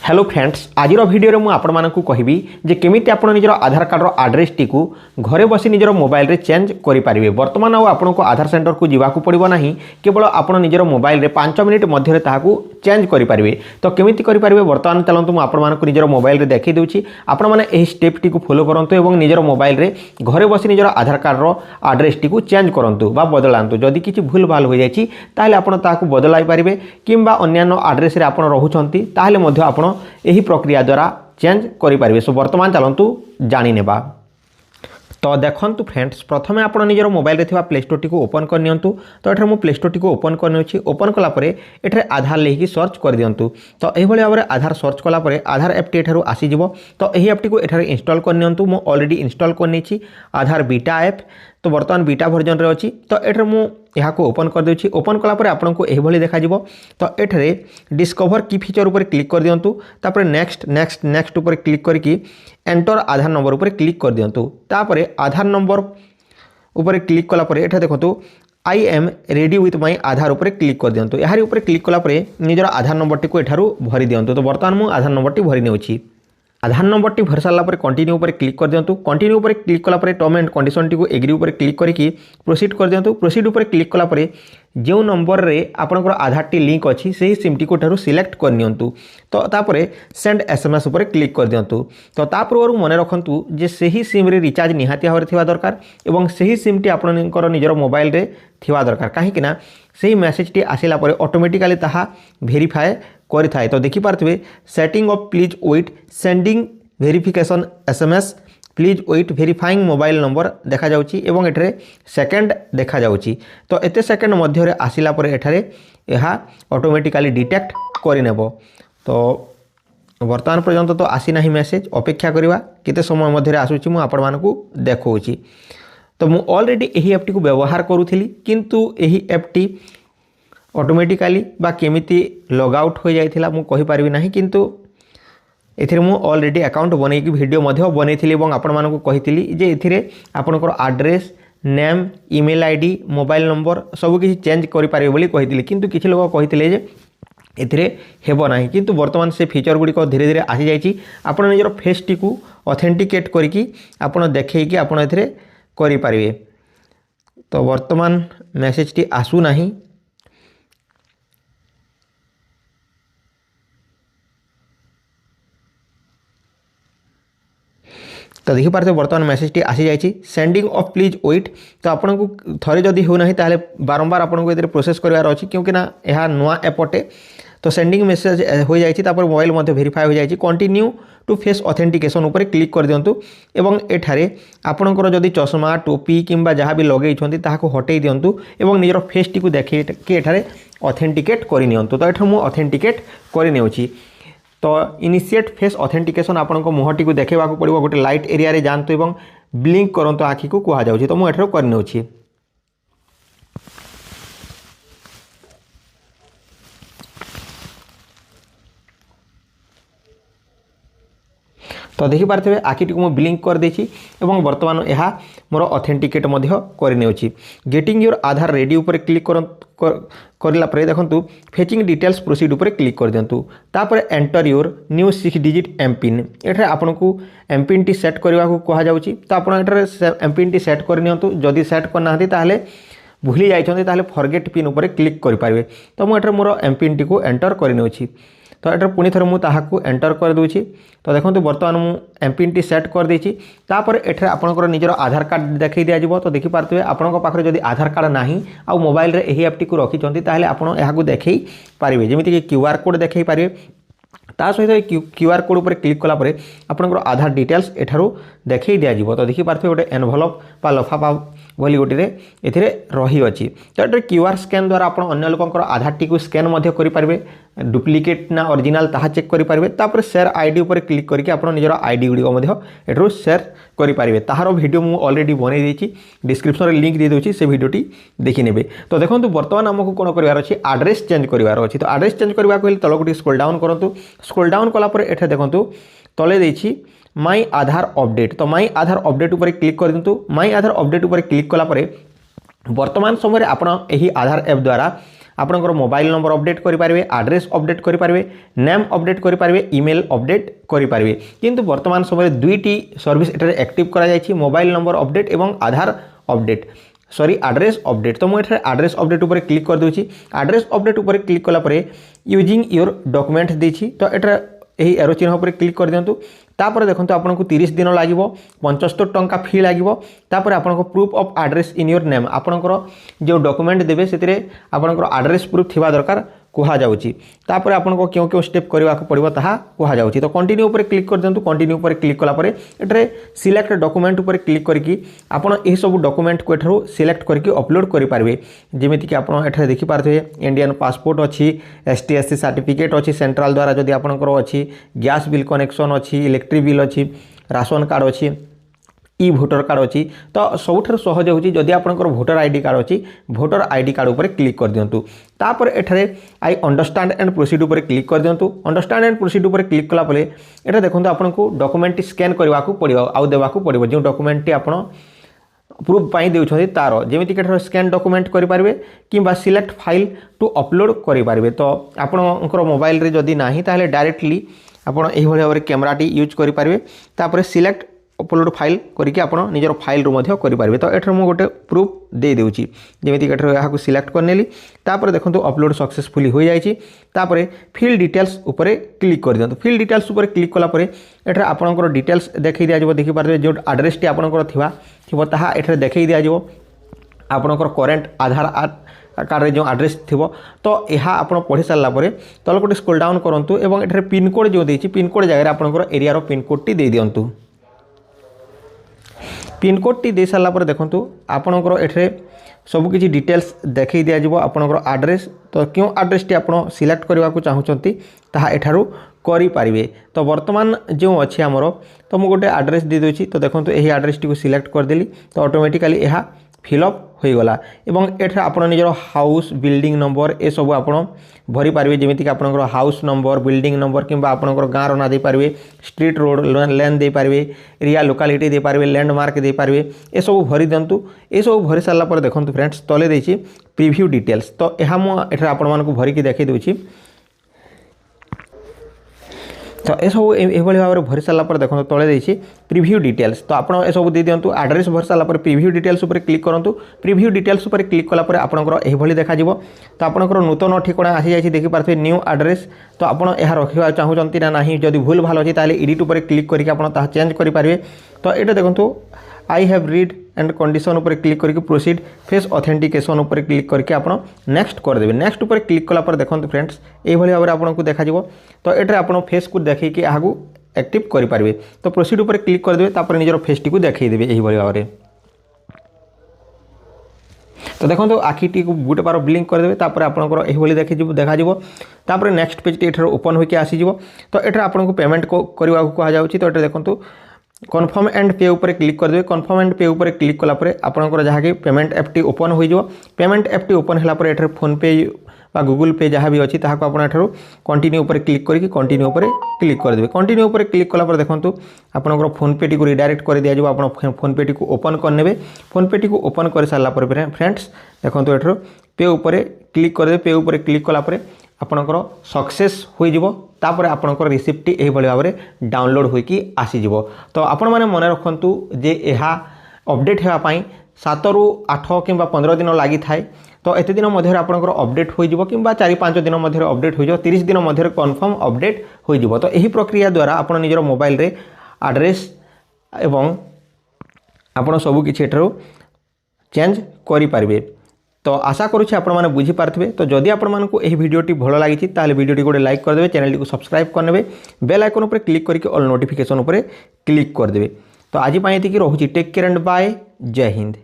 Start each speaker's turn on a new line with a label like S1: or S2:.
S1: Hello friends आज video में आपण मानकु कहबी जे केमिति आपण निजर आधार कार्ड रो एड्रेस टी को घरे बसी निजर मोबाइल रे चेंज करि पारिबे। वर्तमान आपण को आधार सेंटर को जीवाकू पड़िबो नाही, केवल आपण निजर मोबाइल रे 5 मिनिट मध्य रे ताहाकू चेंज करि पारिबे। तो केमिति करि पारिबे वर्तमान चलंतु मु आपण मानकु निजर मोबाइल रे देखि देउची। आपण माने एही स्टेप टी को फॉलो करंतु एवं निजर मोबाइल रे घरे बसी निजर आधार कार्ड रो एड्रेस टी को चेंज करंतु बा बदलांतु। जदि किछि भूल भाल हो जायछि ताहाले आपण ताहाकू बदलाई पारिबे, किंबा अन्यान्य एड्रेस रे आपण रहुछंती ताहाले मध्य आपण एही प्रक्रिया द्वारा चेंज करि पारिबे। सो वर्तमान चलंतु जानि नेबा। तो देखंतु फ्रेंड्स प्रथमे आपण निजर मोबाइल रे थिबा प्ले स्टोर टी को ओपन कर नियंतु। तो एठरे मु प्ले स्टोर टी को ओपन कर नेउछि। ओपन कला परे एठरे आधार लेखि सर्च कर दियंतु। तो एही भली भाबरे आधार सर्च कला परे आधार ऐप टी एठारु आसी जिवो। तो एही ऐप टी को एठारे इंस्टॉल कर नियंतु। मु ऑलरेडी इंस्टॉल कर नेछि आधार बीटा ऐप। तो वर्तमान बीटा वर्जन रे अछि। तो एठरे मु यहाँ को ओपन कर देउछि। ओपन कला परे आपन को एही भली देखा जिवो। तो एठरे डिस्कवर की फीचर ऊपर क्लिक कर दियंतु। तापर नेक्स्ट नेक्स्ट नेक्स्ट ऊपर क्लिक करके एंटर आधार नंबर ऊपर क्लिक कर दियंतु। तापर आधार नंबर ऊपर क्लिक कला परे एठा देखंतु I am ready with my Aadhaar ऊपर क्लिक कर दियंतु। याहारी ऊपर क्लिक कला परे निजर आधार नंबर टी को एठारु भरि दियंतु। तो वर्तमान मु आधार नंबर टी भरि नेउछि। आधार नंबर टी भर सारा कंटिन्यू ऊपर क्लिक कर दियंतु। कंटिन्यू ऊपर क्लिक कला परे टर्म एंड कंडीशन टी को एग्री ऊपर क्लिक करके प्रोसीड कर दियंतु। प्रोसीड ऊपर क्लिक कला परे जो नंबर रे आपनकर आधार टी लिंक अछि सेही सिम टी को ठारु सिलेक्ट कर नियंतु। तो तापरे सेंड एसएमएस ऊपर क्लिक कर दियंतु। तो तापर मने रखंतु जे सेही सिम रे रिचार्ज निहाती भाबरे थिबा दरकार एवं सेही सिम टी आपनकर निजर मोबाइल रे थिबा दरकार। काहे कि ना सेही मेसेज टी आसिला परे ऑटोमेटिकली ताहा वेरीफाई करि थाए। तो देखि पारथिबे setting off please wait sending verification SMS please wait verifying mobile number देखा जाउची एवं एठरे सेकंड देखा जाउची। तो एते सेकंड मध्य रे आसिला परे एठारे एहा ऑटोमेटिकली डिटेक्ट करि नेबो। तो वर्तमान पर्यंत तो आसी नाही मेसेज, अपेक्षा करिवा केते समय मध्य रे आसुची मु आपण मानकू देखौची। तो मु ऑलरेडी एही ऐप टी को व्यवहार करूथिली, किंतु एही ऐप टी ऑटोमेटिकली बा केमिति लॉग आउट हो जाइथिला मु कहि पारिबि नाही। किंतु एथिरे मु ऑलरेडी अकाउंट बनै कि वीडियो मध्य बनैथिली एवं आपण मानकू कहिथिली जे एथिरे आपनकर address name email ID mobile number सब किछि चेंज करि पारिबे बोली कहिथिली। किंतु किछि लोक कहिथिले जे एथिरे हेबो नाही। किंतु वर्तमान से फीचर गुडी को धीरे धीरे आसी जाइछि। आपण निजर फेस टी को ऑथेंटिकेट करिकि आपण देखै कि आपण एथिरे करि पारिबे। तो वर्तमान मेसेज टी आसु नाही। तो देखि पारते वर्तमान मेसेज टी आसी जाइछि सेंडिंग ऑफ प्लीज वेट। तो आपन को थरे जदी हो नाही ताले बारंबार आपन को एतरे प्रोसेस करबार अछि, क्योंकि ना एहा नुवा ऐप अटे। तो सेंडिंग मेसेज हो जाइछि तापर मोबाइल मध्ये वेरीफाई हो जाइछि। कंटिन्यू टू फेस ऑथेंटिकेशन ऊपर क्लिक कर दियंतु एवं एठारे आपनकर जदी चश्मा टोपी किंबा जहाँ भी लगेइ छथि ताहाको हटेइ दियंतु एवं निजर फेस टी को देखि के एठारे ऑथेंटिकेट करि नियंतु। तो एठा मु ऑथेंटिकेट करि नेउछि। तो इनिशिएट फेस ऑथेंटिकेशन आपण को मुहटी को देखेबा को पड़िबो। गोटे लाइट एरिया रे जानतु एवं ब्लिंक करंतु आखि को कुहा जाउछि। तो मु एठरो कर नेउछि। तो देखि पारथिबे आखि टी को मु ब्लिंक कर देछि एवं वर्तमान एहा मोर ऑथेंटिकेट मध्य कर नेउछि। गेटिंग योर आधार रेडी ऊपर क्लिक करला परे देखंतु फेचिंग डिटेल्स प्रोसीड ऊपर क्लिक कर दियंतु। तापर enter your new 6 digit M PIN. एठरे आपन को एम पिन टी सेट करबा को कहा जाउछि। तो आपन एठरे एम पिन टी सेट कर नियंतु। जदी सेट कर नाहति ताहले भूली जाइछन्ते ताहले फॉरगेट पिन ऊपर क्लिक करि पारबे। तो मु एठरे मोर एम पिन टी को एंटर कर नेउछि। तो एटर पुणी थर मु ताहाकू एंटर कर दूची। तो देखंतु वर्तमान मु एम पिन टी सेट कर देछि। तापर एठरे आपनकर निजर आधार कार्ड देखै दिया जिवो। तो देखि पारतबे आपनक पाखरे जदी आधार कार्ड नाही आ मोबाइल रे एही ऐप टी को रखि चंती ताहले आपण एहाकू देखै पारिबे। जेमिति कि क्यूआर कोड देखै पारिबे। ता सहित क्यूआर कोड ऊपर क्लिक कला परे आपनकर आधार डिटेल्स एठारु देखै दिया जिवो। तो देखि पारथबे गोटे एनवेलप पा लफाफा बोली गोटे एथिरे रही अछि। तो एटर क्यूआर स्कैन द्वारा आपण अन्य लोकंकर आधार टी को स्कैन मध्य करि पारबे। डुप्लिकेट ना ओरिजिनल ताहा चेक करि पारबे। तापर शेयर आईडी ऊपर क्लिक करके आपण निजर आईडी गुडी को मध्य एठरो शेयर करि पारबे। ताहारो वीडियो मु ऑलरेडी बनै देछि, डिस्क्रिप्शन रे लिंक दे दोछि, से वीडियो टी देखि नेबे। तो देखंतु वर्तमान हमकु कोन करिवार अछि एड्रेस चेंज करिवार अछि। तो एड्रेस चेंज करबा को तलक टी स्क्रॉल डाउन करंतु। स्क्रॉल डाउन कला परे एठे देखंतु तले देछि माय आधार अपडेट। तो माय आधार अपडेट ऊपर क्लिक कर दिंतु। माय आधार अपडेट ऊपर क्लिक कला परे वर्तमान समय आपण एही आधार ऐप द्वारा आपणकर मोबाइल नंबर अपडेट करेंगे, एड्रेस अपडेट करेंगे, नेम अपडेट करेंगे, ईमेल अपडेट करेंगे। किंतु वर्तमान समय दुईटी सर्विस एठारे एक्टिव करा जायछि, मोबाइल नंबर अपडेट एवं आधार अपडेट सॉरी एड्रेस अपडेट। तो मुझे एड्रेस अपडेट उपर क्लिक कर दूची। एड्रेस अपडेट उपर क्लिक कलापर यूजिंग योर डॉक्यूमेंट देछि, तो एटा यही एरो चिन्ह उपर क्लिक कर दिंतु। तापर देखो आपको 30 दिन लगे, 75 टंका फी लगे। तापर आपको proof of address in your name, आपणकर जो डॉक्यूमेंट देवे से आपणकर एड्रेस प्रूफ थिबा दरकार कहुच्छी। तापर आपको क्यों क्यों स्टेप करने को पड़ो ताहा कहुच्छी। तो कंटिन्यू उपर क्लिक कर दिंतु। कंटिन्यू उपर क्लिक कलापर एठारे सिलेक्ट डॉक्यूमेंट उपर क्लिक करके आपण यही सब डॉक्यूमेंट को एठारु सिलेक्ट करके अपलोड करेंगे। जमीक आप एठारे देखिपारे इंडियन पासपोर्ट अच्छी, ST/SC सर्टिफिकेट अच्छी सेंट्रल द्वारा जदि आपंकर अच्छी, गैस बिल कनेक्शन अच्छी, इलेक्ट्रिक बिल अच्छी, राशन कार्ड अच्छी, ई भोटर कार्ड अच्छी। तो सबुठ सहज होची जदि आपंकर भोटर आईडी कार्ड अच्छी, भोटर आईडी कार्ड उपर क्लिक कर दिंतु। तापर एठारे आई अंडरस्टैंड एंड प्रोसीड उपर क्लिक कर दिंतु। अंडरस्टैंड एंड प्रोसीड उपर क्लिक कला परे एटा देखंतु आपनको डॉक्यूमेंट स्कैन करबा को पड़िबो, आउ देबा को पड़िबो। जो डॉक्यूमेंट आपण प्रूफ पाई देउछथि तार जेमिति के स्कैन डॉक्यूमेंट करि पारबे किंबा सिलेक्ट फाइल टू अपलोड करि पारबे। तो आपणकर मोबाइल रे जदि नाही ताहले डायरेक्टली आपण एही भली भाबरे कैमराटी यूज करि पारबे। तापर सिलेक्ट अपलोड फाइल करके आप निजर फाइल रू मध्य करेंगे। तो एठार गोटे प्रूफ दे देउची, जेमिति यहाँ सिलेक्ट करनेली। तापर देखो अपलोड सक्सेसफुली हो जाइए। तापर फिल डिटेल्स उपरे क्लिक कर दिंतु। फिल डिटेल्स उपरे क्लिक कलापर एठार आपणकर डिटेल्स देखई दिया देखिपारे जो एड्रेस टी आपणकर थिबो ताहा एठार देखई दिया आपणकर करेंट आधार कार्ड रे जो एड्रेस थिबो। तो यह आप पढ़ी सारा पर तल गोटे स्क्रॉल डाउन करूँ और एठार पिन कोड जो देछि पिन कोड जगह आपणकर एरिया रो पिन कोड टी दे दियंतु। पिन कोड टी दे सारा पर देखंतु आपणकर एठरे सबकिछि डिटेल्स देखई दिया जिवो आपणकर एड्रेस। तो क्यों एड्रेस टी आपण सिलेक्ट करबा को चाहूचंती ताहा एठारु करि पारिबे। तो वर्तमान जो अछि हमरो तो मु गोटे एड्रेस दे दोछि। तो देखंतु एही एड्रेस टी को सिलेक्ट कर देली तो ऑटोमेटिकली यह फिलअप हो गला। एवं एठा आपण निजर हाउस बिल्डिंग नंबर ए सब आपण भरी पारिबे, जेमिति कि आपणकर हाउस नंबर, बिल्डिंग नंबर किंबा आपणकर गाँव ना दे पारिबे, स्ट्रीट रोड लेन दे पारिबे, एरिया लोकालिटी दे पारिबे, लैंडमार्क दे पारिबे। ए सब भरी दिंतु। ए सब भरी सारा पर देखंतु फ्रेंड्स तले देछि प्रीव्यू डिटेल्स। तो यह मु एठा आपण मानकु भरी कि देखै दोछि। तो ये सब ये भाव में भरी सारा पर देखो तले देछि प्रीव्यू डिटेल्स। तो आप सब दे दिंतु। एड्रेस भरी सारा पर प्रीव्यू डिटेल्स उपर क्लिक करूँ। प्रीव्यू डिटेल्स उपर क्लिक कलापर आपंकर यही देखा। तो आपंकर नूतन ठिकाना आसी जाइए देखिपारे न्यू एड्रेस। तो आपड़ यह रखा चाहूँगी ना नहीं, जदि भूल भाल अच्छी ताले एडिट उपर क्लिक करके आप चेंज करेंगे। तो ये देखो I have read and condition उपर क्लिक करके प्रोसीड फेस ऑथेंटिकेशन उपर क्लिक करके आप नेक्स्ट करदेवे। नेक्स्ट उपर क्लिक कलापर देखो फ्रेंड्स यही भाव में आपको देखा। तो ये आप फेस को देखिए यहाँ एक्टिव करेंगे। तो प्रोसीड उपर क्लिक करदे तापर निजर फेस टी को देखईदेवे यही भाव में। तो देखो तो आखिटी को गोटे बार ब्लिंक करदे तापर आपंकर यही देखा। तापर नेक्स्ट पेज टी ओपन होकर आसीज। तो ये आपको पेमेंट करने को कहुच्छी। तो ये देखो कन्फर्म एंड पे उपर क्लिक करदे। कन्फर्म एंड पे उपर क्लिक कलापर आपंकर जहाँ कि पेमेंट एप टी ओपन हो। पेमेंट एप टी ओपन होगापर एठार फोन पे बा गूगल पे जहाँ भी अच्छी ताकू आप कंटिन्यू उपर क्लिक करके कंटिन्यू उपर क्लिक करदे। कंटिन्यू उपर क्लिक कलापर देखो आपंकर फोन पे टी को रिडायरेक्ट कर दिया जाव। आप फोन पे टी को ओपन करने। फोन पे टी को ओपन कर सारा पर फ्रेंड्स देखो एठार पे उपर क्लिक करदे। पे उपर क्लिक कलापर आपणकर सक्सेस हो तापर आपणकर रिसिप्ट यही भाव में डाउनलोड होकी आसीज। तो आपण मैंने मन रखु जे यह अपडेट होगापाई 7 ରୁ 8 कि 15 दिन लगी थाए। तो एत दिन मध्य आपंकर अपडेट हो कि 4-5 दिन मध्य अपडेट हो 30 दिन मध्य कन्फर्म अपडेट हो। तो यही प्रक्रिया द्वारा आप निजर मोबाइल रे एड्रेस एवं आपड़ सबकि चेंज करेंगे। तो आशा करुच्छे आपण मैंने बुझीपारे। तो जदि आपण मानकु एही वीडियोटी भल लगी ताले वीडियोटी गोटे लाइक करदे, चैनल को सब्सक्राइब करने, बेल आइकन उपर क्लिक करके ऑल नोटिफिकेशन उपर क्लिक करदे। तो आज ये रोचे टेक केयर एंड बाय। जय हिंद।